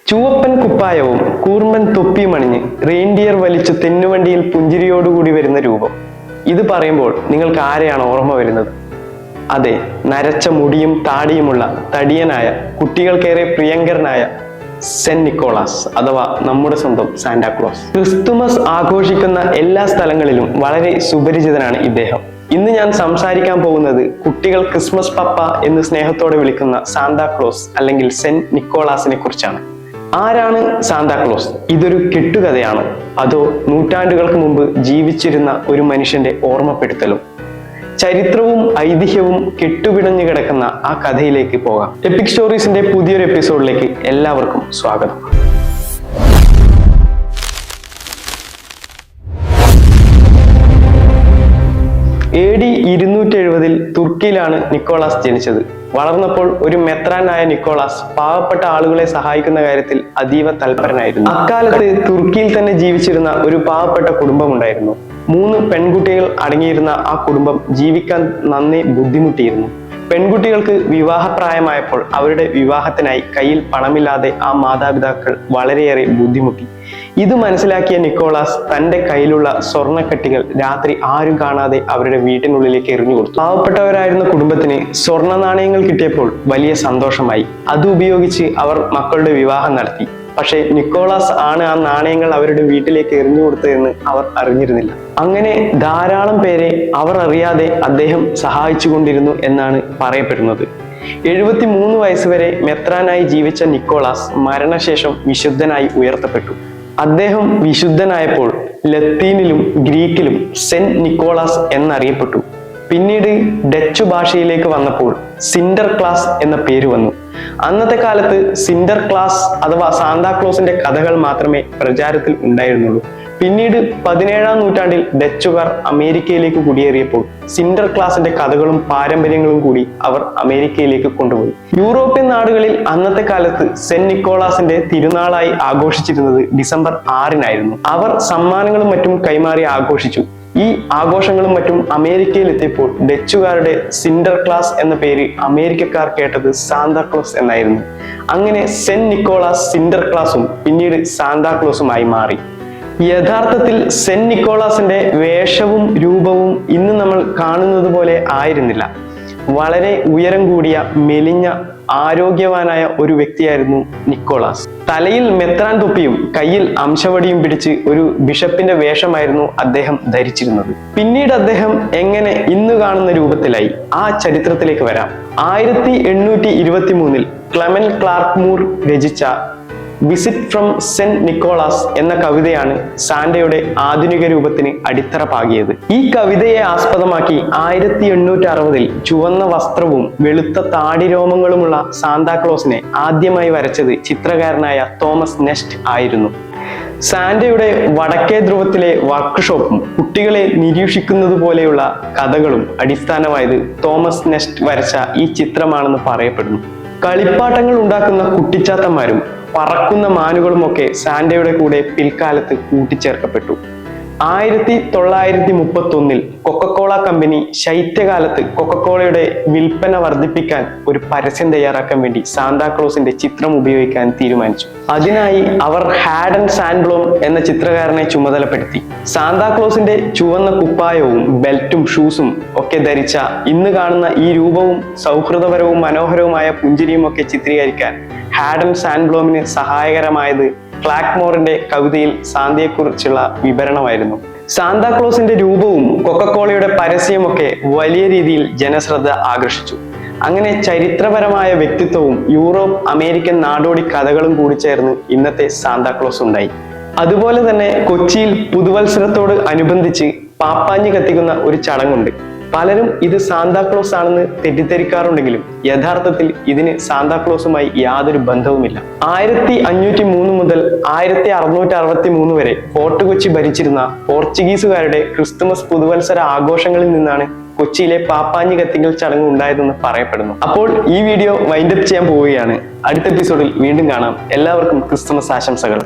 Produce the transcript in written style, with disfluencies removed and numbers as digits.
ചുവപ്പൻ കുപ്പായവും കൂർമ്മൻ തൊപ്പിയും അണിഞ്ഞ് റെയിൻഡിയർ വലിച്ചു തെന്നുവണ്ടിയിൽ പുഞ്ചിരിയോടുകൂടി വരുന്ന രൂപം. ഇത് പറയുമ്പോൾ നിങ്ങൾക്ക് ആരെയാണ് ഓർമ്മ വരുന്നത്? അതെ, നരച്ച മുടിയും താടിയുമുള്ള തടിയനായ, കുട്ടികൾക്കേറെ പ്രിയങ്കരനായ സെന്റ് നിക്കോളാസ് അഥവാ നമ്മുടെ സ്വന്തം സാന്റാക്ലോസ്. ക്രിസ്തുമസ് ആഘോഷിക്കുന്ന എല്ലാ സ്ഥലങ്ങളിലും വളരെ സുപരിചിതനാണ് ഇദ്ദേഹം. ഇന്ന് ഞാൻ സംസാരിക്കാൻ പോകുന്നത് കുട്ടികൾ ക്രിസ്മസ് പപ്പ എന്ന് സ്നേഹത്തോടെ വിളിക്കുന്ന സാന്താക്ലോസ് അല്ലെങ്കിൽ സെന്റ് നിക്കോളാസിനെ കുറിച്ചാണ്. ആരാണ് സാന്താക്ലോസ്? ഇതൊരു കെട്ടുകഥയാണോ, അതോ നൂറ്റാണ്ടുകൾക്ക് മുമ്പ് ജീവിച്ചിരുന്ന ഒരു മനുഷ്യന്റെ ഓർമ്മപ്പെടുത്തലും? ചരിത്രവും ഐതിഹ്യവും കെട്ടുപിടഞ്ഞു കിടക്കുന്ന ആ കഥയിലേക്ക് പോകാം. എപ്പിക് സ്റ്റോറീസിന്റെ പുതിയൊരു എപ്പിസോഡിലേക്ക് എല്ലാവർക്കും സ്വാഗതം. AD 270 തുർക്കിയിലാണ് നിക്കോളാസ് ജനിച്ചത്. വളർന്നപ്പോൾ ഒരു മെത്രാനായ നിക്കോളാസ് പാവപ്പെട്ട ആളുകളെ സഹായിക്കുന്ന കാര്യത്തിൽ അതീവ തൽപരനായിരുന്നു. അക്കാലത്ത് തുർക്കിയിൽ തന്നെ ജീവിച്ചിരുന്ന ഒരു പാവപ്പെട്ട കുടുംബമുണ്ടായിരുന്നു. 3 പെൺകുട്ടികൾ അടങ്ങിയിരുന്ന ആ കുടുംബം ജീവിക്കാൻ നന്നേ ബുദ്ധിമുട്ടിയിരുന്നു. പെൺകുട്ടികൾക്ക് വിവാഹപ്രായമായപ്പോൾ അവരുടെ വിവാഹത്തിനായി കയ്യിൽ പണമില്ലാതെ ആ മാതാപിതാക്കൾ വളരെയേറെ ബുദ്ധിമുട്ടി. ഇത് മനസ്സിലാക്കിയ നിക്കോളാസ് തന്റെ കയ്യിലുള്ള സ്വർണ്ണക്കട്ടികൾ രാത്രി ആരും കാണാതെ അവരുടെ വീട്ടിനുള്ളിലേക്ക് എറിഞ്ഞു കൊടുത്തു. പാവപ്പെട്ടവരായിരുന്ന കുടുംബത്തിന് സ്വർണ്ണ നാണയങ്ങൾ കിട്ടിയപ്പോൾ വലിയ സന്തോഷമായി. അത് ഉപയോഗിച്ച് അവർ മക്കളുടെ വിവാഹം നടത്തി. പക്ഷേ നിക്കോളാസ് ആണ് ആ നാണയങ്ങൾ അവരുടെ വീട്ടിലേക്ക് എറിഞ്ഞു കൊടുത്തതെന്ന് അവർ അറിഞ്ഞിരുന്നില്ല. അങ്ങനെ ധാരാളം പേരെ അവർ അറിയാതെ അദ്ദേഹം സഹായിച്ചുകൊണ്ടിരുന്നു എന്നാണ് പറയപ്പെടുന്നത്. 73 വയസ്സുവരെ മെത്രാനായി ജീവിച്ച നിക്കോളാസ് മരണശേഷം വിശുദ്ധനായി ഉയർത്തപ്പെട്ടു. അദ്ദേഹം വിശുദ്ധനായപ്പോൾ ലത്തീനിലും ഗ്രീക്കിലും സെന്റ് നിക്കോളാസ് എന്നറിയപ്പെട്ടു. പിന്നീട് ഡച്ച് ഭാഷയിലേക്ക് വന്നപ്പോൾ സിൻഡർ ക്ലാസ് എന്ന പേര് വന്നു. അന്നത്തെ കാലത്ത് സിൻഡർ ക്ലാസ് അഥവാ സാന്താക്ലോസിന്റെ കഥകൾ മാത്രമേ പ്രചാരത്തിൽ ഉണ്ടായിരുന്നുള്ളൂ. പിന്നീട് 17-ാം നൂറ്റാണ്ടിൽ ഡച്ചുകാർ അമേരിക്കയിലേക്ക് കുടിയേറിയപ്പോൾ സിൻഡർ ക്ലാസിന്റെ കഥകളും പാരമ്പര്യങ്ങളും കൂടി അവർ അമേരിക്കയിലേക്ക് കൊണ്ടുപോയി. യൂറോപ്യൻ നാടുകളിൽ അന്നത്തെ കാലത്ത് സെന്റ് നിക്കോളാസിന്റെ തിരുനാളായി ആഘോഷിച്ചിരുന്നത് ഡിസംബർ 6-നായിരുന്നു. അവർ സമ്മാനങ്ങളും മറ്റും കൈമാറി ആഘോഷിച്ചു. ഈ ആഘോഷങ്ങളും മറ്റും അമേരിക്കയിൽ എത്തിയപ്പോൾ ഡച്ചുകാരുടെ സിൻഡർ ക്ലാസ് എന്ന പേര് അമേരിക്കക്കാർ കേട്ടത് സാന്താക്ലോസ് എന്നായിരുന്നു. അങ്ങനെ സെന്റ് നിക്കോളാസ് സിൻഡർ ക്ലാസും പിന്നീട് സാന്താക്ലോസുമായി മാറി. യഥാർത്ഥത്തിൽ സെന്റ് നിക്കോളാസിന്റെ വേഷവും രൂപവും ഇന്ന് നമ്മൾ കാണുന്നത് പോലെ ആയിരുന്നില്ല. വളരെ ഉയരം കൂടിയ, മെലിഞ്ഞ, ആരോഗ്യവാനായ ഒരു വ്യക്തിയായിരുന്നു നിക്കോളാസ്. തലയിൽ മെത്രാൻ തൊപ്പിയും കയ്യിൽ അംശവടിയും പിടിച്ച് ഒരു ബിഷപ്പിന്റെ വേഷമായിരുന്നു അദ്ദേഹം ധരിച്ചിരുന്നത്. പിന്നീട് അദ്ദേഹം എങ്ങനെ ഇന്ന് കാണുന്ന രൂപത്തിലായി, ആ ചരിത്രത്തിലേക്ക് വരാം. 1823 ക്ലെമൻ ക്ലാർക്ക് മൂർ രചിച്ച വിസിറ്റ് ഫ്രം സെന്റ് നിക്കോളാസ് എന്ന കവിതയാണ് സാന്റയുടെ ആധുനിക രൂപത്തിന് അടിത്തറ പാകിയത്. ഈ കവിതയെ ആസ്പദമാക്കി 1860 ചുവന്ന വസ്ത്രവും വെളുത്ത താടിരോമങ്ങളുമുള്ള സാന്താക്ലോസിനെ ആദ്യമായി വരച്ചത് ചിത്രകാരനായ തോമസ് നെസ്റ്റ് ആയിരുന്നു. സാന്റയുടെ വടക്കേ ധ്രുവത്തിലെ വർക്ക്ഷോപ്പും കുട്ടികളെ നിരീക്ഷിക്കുന്നത് പോലെയുള്ള കഥകളും അടിസ്ഥാനമായത് തോമസ് നെസ്റ്റ് വരച്ച ഈ ചിത്രമാണെന്ന് പറയപ്പെടുന്നു. കളിപ്പാട്ടങ്ങൾ ഉണ്ടാക്കുന്ന കുട്ടിച്ചാത്തന്മാരും പറക്കുന്ന മാനുകളുമൊക്കെ സാന്റയുടെ കൂടെ പിൽക്കാലത്ത് കൂട്ടിച്ചേർക്കപ്പെട്ടു. 1931 കൊക്കക്കോള കമ്പനി ശൈത്യകാലത്ത് കൊക്കക്കോളയുടെ വിൽപ്പന വർദ്ധിപ്പിക്കാൻ ഒരു പരസ്യം തയ്യാറാക്കാൻ വേണ്ടി സാന്താക്ലോസിന്റെ ചിത്രം ഉപയോഗിക്കാൻ തീരുമാനിച്ചു. അതിനായി അവർ ഹാഡൻ സാൻഡ്ബ്ലോം എന്ന ചിത്രകാരനെ ചുമതലപ്പെടുത്തി. സാന്താക്ലോസിന്റെ ചുവന്ന കുപ്പായവും ബെൽറ്റും ഷൂസും ഒക്കെ ധരിച്ച ഇന്ന് കാണുന്ന ഈ രൂപവും സൗഹൃദപരവും മനോഹരവുമായ പുഞ്ചിരിയും ഒക്കെ ചിത്രീകരിക്കാൻ ഹാഡൻ സാൻഡ്ബ്ലോമിന് സഹായകരമായത് ക്ലാക്മോറിന്റെ കവിതയിൽ സാന്റയെക്കുറിച്ചുള്ള വിവരണമായിരുന്നു. സാന്താക്ലോസിന്റെ രൂപവും കൊക്കക്കോളയുടെ പരസ്യമൊക്കെ വലിയ രീതിയിൽ ജനശ്രദ്ധ ആകർഷിച്ചു. അങ്ങനെ ചരിത്രപരമായ വ്യക്തിത്വവും യൂറോപ്പ് അമേരിക്കൻ നാടോടി കഥകളും കൂടി ചേർന്ന് ഇന്നത്തെ സാന്താക്ലോസ് ഉണ്ടായി. അതുപോലെ തന്നെ കൊച്ചിയിൽ പുതുവത്സരത്തോട് അനുബന്ധിച്ച് പാപ്പാഞ്ഞി കത്തിക്കുന്ന ഒരു ചടങ്ങുണ്ട്. പലരും ഇത് സാന്താക്ലോസ് ആണെന്ന് തെറ്റിദ്ധരിക്കാറുണ്ടെങ്കിലും യഥാർത്ഥത്തിൽ ഇതിന് സാന്താക്ലോസുമായി യാതൊരു ബന്ധവുമില്ല. 1503 മുതൽ 1663 വരെ ഫോർട്ട് കൊച്ചി ഭരിച്ചിരുന്ന പോർച്ചുഗീസുകാരുടെ ക്രിസ്തുമസ് പുതുവത്സര ആഘോഷങ്ങളിൽ നിന്നാണ് കൊച്ചിയിലെ പാപ്പാഞ്ഞി കത്തിക്കൽ ചടങ്ങ് ഉണ്ടായതെന്ന് പറയപ്പെടുന്നു. അപ്പോൾ ഈ വീഡിയോ വൈൻഡപ്പ് ചെയ്യാൻ പോവുകയാണ്. അടുത്ത എപ്പിസോഡിൽ വീണ്ടും കാണാം. എല്ലാവർക്കും ക്രിസ്തുമസ് ആശംസകൾ.